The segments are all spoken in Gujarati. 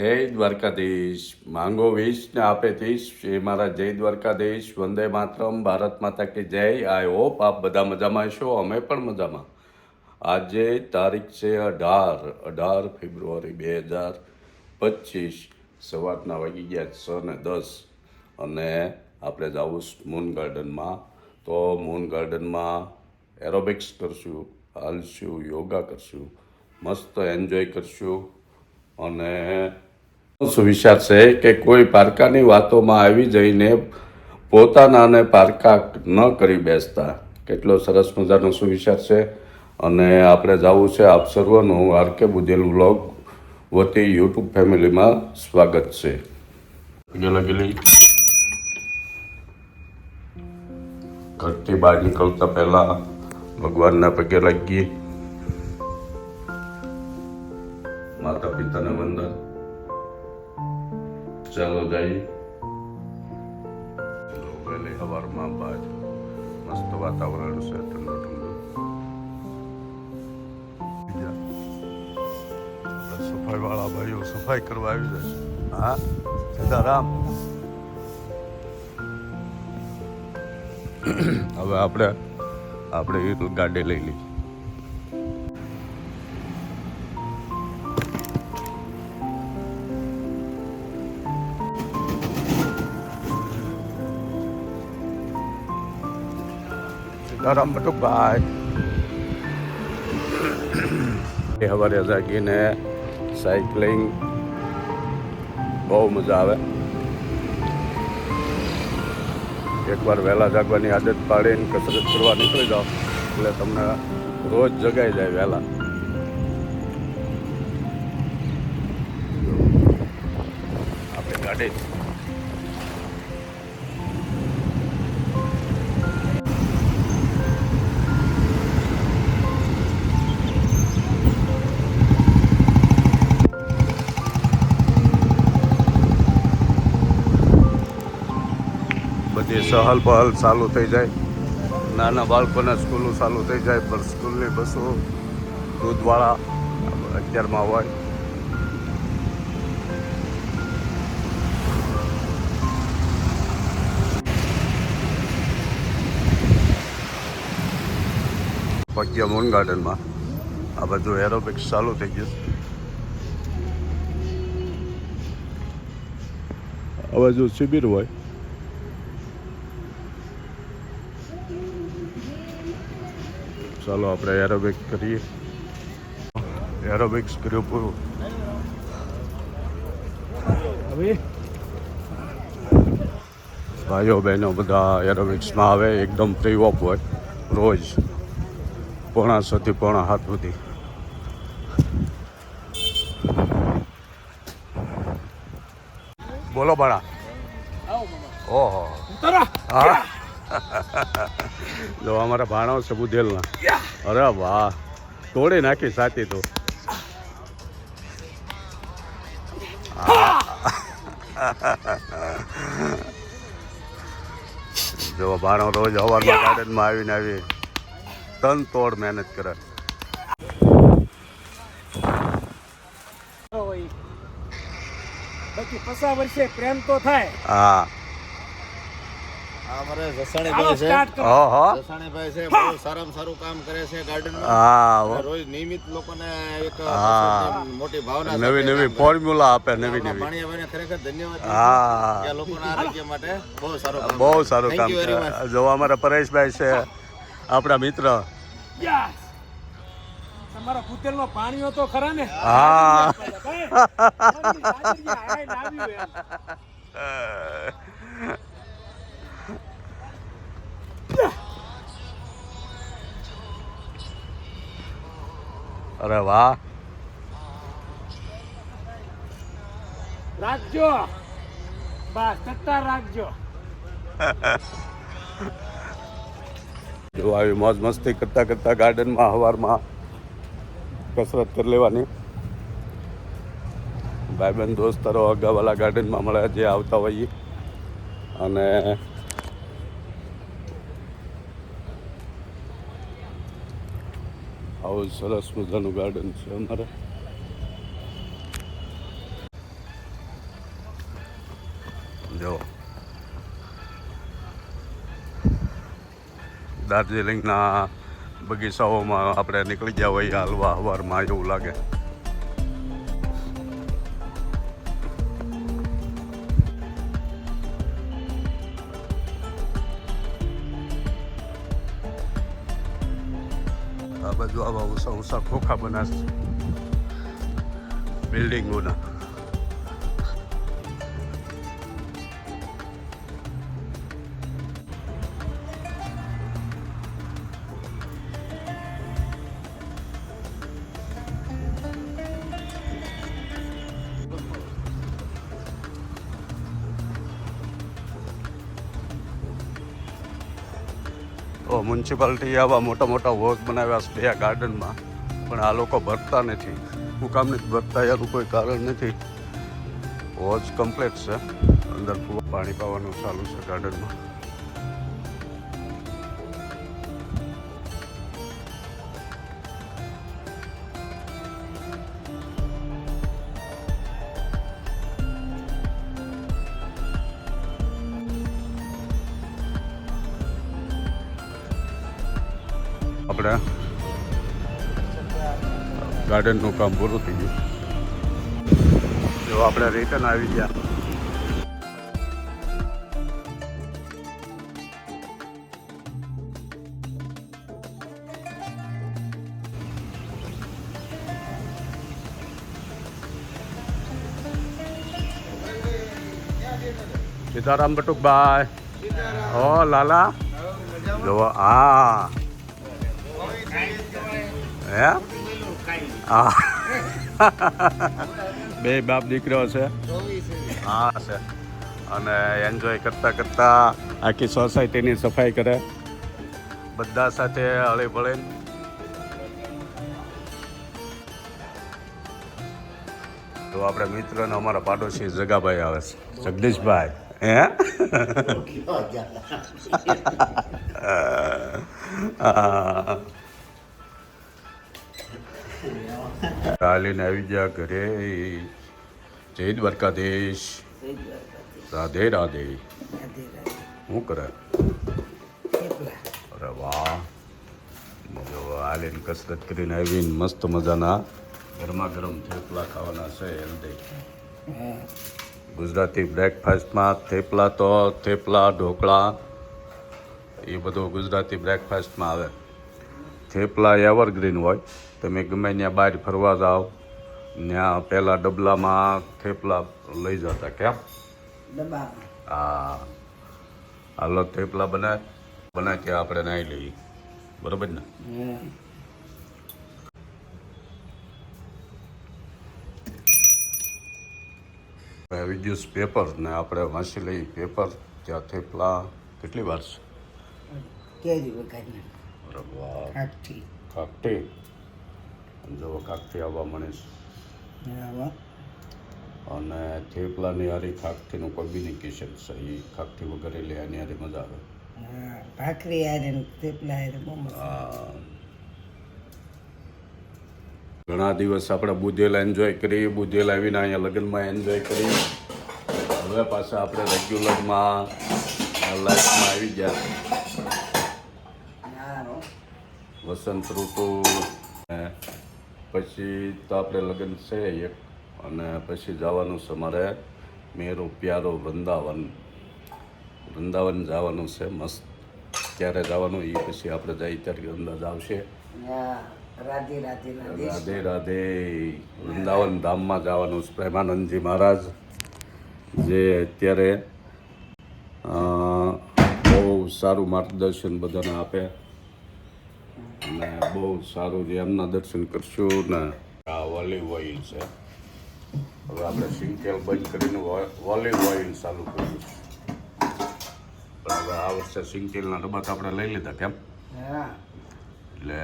જય દ્વારકાધીશ. માંગો 20 ને આપે 30 એ મારા જય દ્વારકાધીશ. વંદે માતરમ. ભારત માતા કી જય. આઈ હોપ આપ બધા મજામાં છો. અમે પણ મજામાં. આજે તારીખ છે 18 ફેબ્રુઆરી 2025. સવારના વાગી ગયા 6:10 અને આપણે જવું મૂન ગાર્ડનમાં. તો મૂન ગાર્ડનમાં એરોબિક્સ કરશું, હાલશું, યોગા કરશું, મસ્ત એન્જોય કરશું. અને વિચાર છે કે કોઈ પારકાની વાતોમાં આવી જઈને પોતાનાને પારકા ન કરી બેસતા. કેટલો સરસ મજાનો સુવિચાર છે. અને આપણે જવું છે આપ સર્વનું આરકે બુધેલ વ્લોગ વતી યુટ્યુબ ફેમિલીમાં સ્વાગત છે. ગેલી ઘરથી બહાર નીકળતા પહેલા ભગવાનના પગે લાગીએ, માતા પિતાને વંદન. ચાલો જઈએ. વહેલી સવારમાં બાદ મસ્ત વાતાવરણ છે, ઠંડુ ઠંડુ. સફાઈ વાળા ભાઈઓ સફાઈ કરવા આવી જશે. હા, સીતારામ. હવે આપણે ગાડી લઈ લીધી. સીતારામ બટુકભાઈ. સવારે જાગીને સાયકલિંગ બહુ મજા આવે. એકવાર વહેલા જાગવાની આદત પાડીને કસરત કરવા નીકળી જાઓ એટલે તમને રોજ જગાઈ જાય વહેલા. આપણે ગાડી બધી સહલ પહલ ચાલુ થઈ જાય. નાના બાળકોને સ્કૂલો ચાલુ થઈ જાય, પણ સ્કૂલની બસો દૂધવાળા 11માં હોય. પગ્યા મૂન ગાર્ડનમાં આ બધું એરોબિક્સ ચાલુ થઈ ગયું. હવે જો શિબિર હોય. ચાલો આપણે એરોબિક્સ કરીએ. એરોબિક્સ કર્યું પૂરું. હવે ભાઈઓ બહેનો બધા એરોબિક્સમાં આવે. એકદમ ફ્રી ઓફ હોય. રોજ 6:30 થી 7:30 સુધી. બોલો બાળા. ઓહો, હા. જો અમારા ભાણો છે બુધેલના. અરે વાહ, તોડી નાખી સાચી તો. જો ભાણો રોજ સવારમાં ગાર્ડનમાં આવીને તન તોડ મહેનત કરે. બાકી 50 વર્ષે પ્રેમ તો થાય. હા, અમારે જસાણીભાઈ છે. ઓહો, જસાણીભાઈ છે, બહુ સારામાં સારું કામ કરે છે ગાર્ડનમાં. હા, રોજ નિયમિત લોકોને એક હા, મોટી ભાવના નવી ફોર્મ્યુલા આપે. નવી ભાણિયાભાઈને ખરેખર ધન્યવાદ. હા, કે લોકોના આરોગ્ય માટે બહુ સારું કામ બહુ કરે. સારું Thank કામ you very much. કરે. જો અમારા પરેશભાઈ છે, આપણા મિત્ર. તમારા પુતેલમાં પાણીઓ તો ખરા ને. હા. અરે વાહ. રાખજો બસ, સત્તા રાખજો. જો આવી મોજ મસ્તી કરતા કરતા ગાર્ડનમાં સવારમાં કસરત કરી લેવાની. ભાઈબંધ દોસ્તારો અગાવાલા ગાર્ડનમાં મળે જે આવતા હોઈએ. અને આવું સરસ મજાનું ગાર્ડન છે અમારે. જો દાર્જિલિંગના બગીચાઓમાં આપણે નીકળી ગયા હોય હાલવા હવારમાં એવું લાગે. આ બાજુ આવા ઊંચા ઊંચા ખોખા બનાસ બિલ્ડિંગોના. મ્યુનિસિપાલિટી આવા મોટા મોટા વોક બનાવ્યા છે આ ગાર્ડનમાં, પણ આ લોકો ભરતા નથી. હું કામ નથી ભરતા એનું કોઈ કારણ નથી. વોચ કમ્પ્લીટ છે, અંદર પાણી પાવાનું ચાલુ છે ગાર્ડનમાં. આપણે ગાર્ડનનું કામ પૂરું થઈ ગયું. જો આપણે રિટર્ન આવી ગયા. સીતારામ બટુકભાઈ. ઓ લાલા જો હા હે હા બે બાપ દીકરો છે. હા છે, અને એન્જોય કરતા કરતા આખી સોસાયટીની સફાઈ કરે બધા સાથે હળી ભળીને. તો આપણે મિત્રને અમારા પાડોશી જગાભાઈ આવે છે, જગદીશભાઈ. હે ચાલીને આવી ગયા ઘરે. જય દ્વારકાધીશ. રાધે રાધે. શું કરે? અરે વાહ, જો હાલીને કસરત કરીને આવીને મસ્ત મજાના ગરમા ગરમ થેપલા ખાવાના છે. હેલ્ધી ગુજરાતી બ્રેકફાસ્ટમાં થેપલા તો થેપલા ઢોકળા એ બધું ગુજરાતી બ્રેકફાસ્ટમાં આવે. થેપલા એવરગ્રીન હોય. તમે ગમે ત્યાં બહાર ફરવા જાઓ ત્યાં પહેલાં ડબલામાં થેપલા લઈ જતા. કેમ? હા, હાલો થેપલા બનાય ત્યાં આપણે નાહી લઈએ. બરાબર ને? આવી ગયું પેપર ને આપણે વાંચી લઈએ પેપર. ત્યાં થેપલા કેટલી વાર છે? અરે વાહ, કાકટી. જો કાકટી આવવા મળે છે. અને થેપલાની હારી ખાખટીનું કોમ્બિનેશન છે. એ ખાખટી વગેરે લે એની હારી મજા આવે. ભાખરી હારે થેપલા હારે બહુ મજા. હા, ઘણા દિવસ આપણે બુધેલા એન્જોય કરી, બુધેલા આવીને અહીંયા લગ્નમાં એન્જોય કરી. હવે પાછા આપણે રેગ્યુલરમાં લાઈફમાં આવી ગયા. વસંત ઋતુ પછી તો આપણે લગ્ન છે એક, અને પછી જવાનું છે મારે મેરો પ્યારો વૃંદાવન. વૃંદાવન જવાનું છે. મસ્ત. ક્યારે જવાનું એ પછી આપણે જઈએ ત્યારે અંદાજ આવશે. રાધે રાધે રાધે રાધે. વૃંદાવન ધામમાં જવાનું છે. પ્રેમાનંદજી મહારાજ જે અત્યારે બહુ સારું માર્ગદર્શન બધાને આપે અને બહુ સારું છે. એમના દર્શન કરશું ને. આ ઓલિવ ઓઇલ છે. હવે આપણે સિંગતેલ બંધ કરીને ઓલિવ ઓઇલ ચાલુ કર્યું છે. પણ હવે આ વર્ષે સિંગતેલના ડબ્બા તો આપણે લઈ લીધા. કેમ? એટલે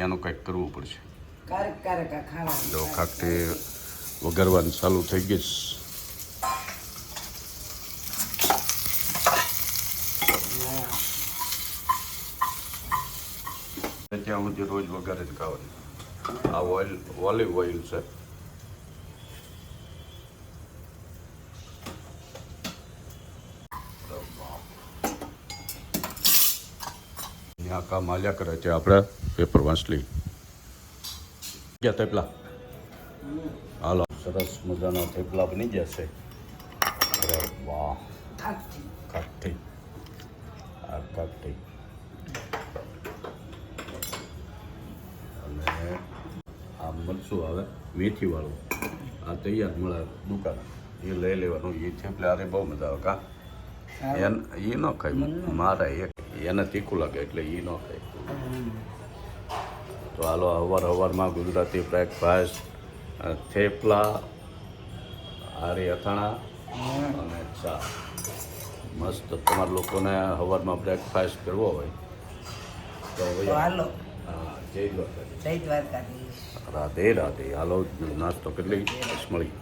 એનું કંઈક કરવું પડશે. જો ખાખટી વઘારવાની ચાલુ થઈ ગઈ છે. ત્યાં સુધી રોજ વઘારે જ ખાવાની. આ ઓલિવ ઓઇલ છે. આ કામ હાલ્યા કરે છે આપણે પેપર વાંચલી ક્યાં થેપલા હાલો સરસ મજાના થેપલા બની જશે અરે વાહ કાઠી આ કાઠી અને આ મરચું આવે મેથીવાળું આ તૈયાર મળે દુકાન એ લઈ લેવાનું એ થેપલા અરે બહુ મજા આવે કા એ ન ખાય મારે એક એને તીખું લાગે એટલે એ ન ખાય તો હાલો અવારમાં ગુજરાતી બ્રેકફાસ્ટ થેપલા આરી અથાણા અને ચા મસ્ત તમારા લોકોને સવારમાં બ્રેકફાસ્ટ કરવો હોય તો તો હાલો હા જય દ્વારકા જય દ્વારકાધીશ રાધે રાધે હાલો નાસ્તો કેટલી મળી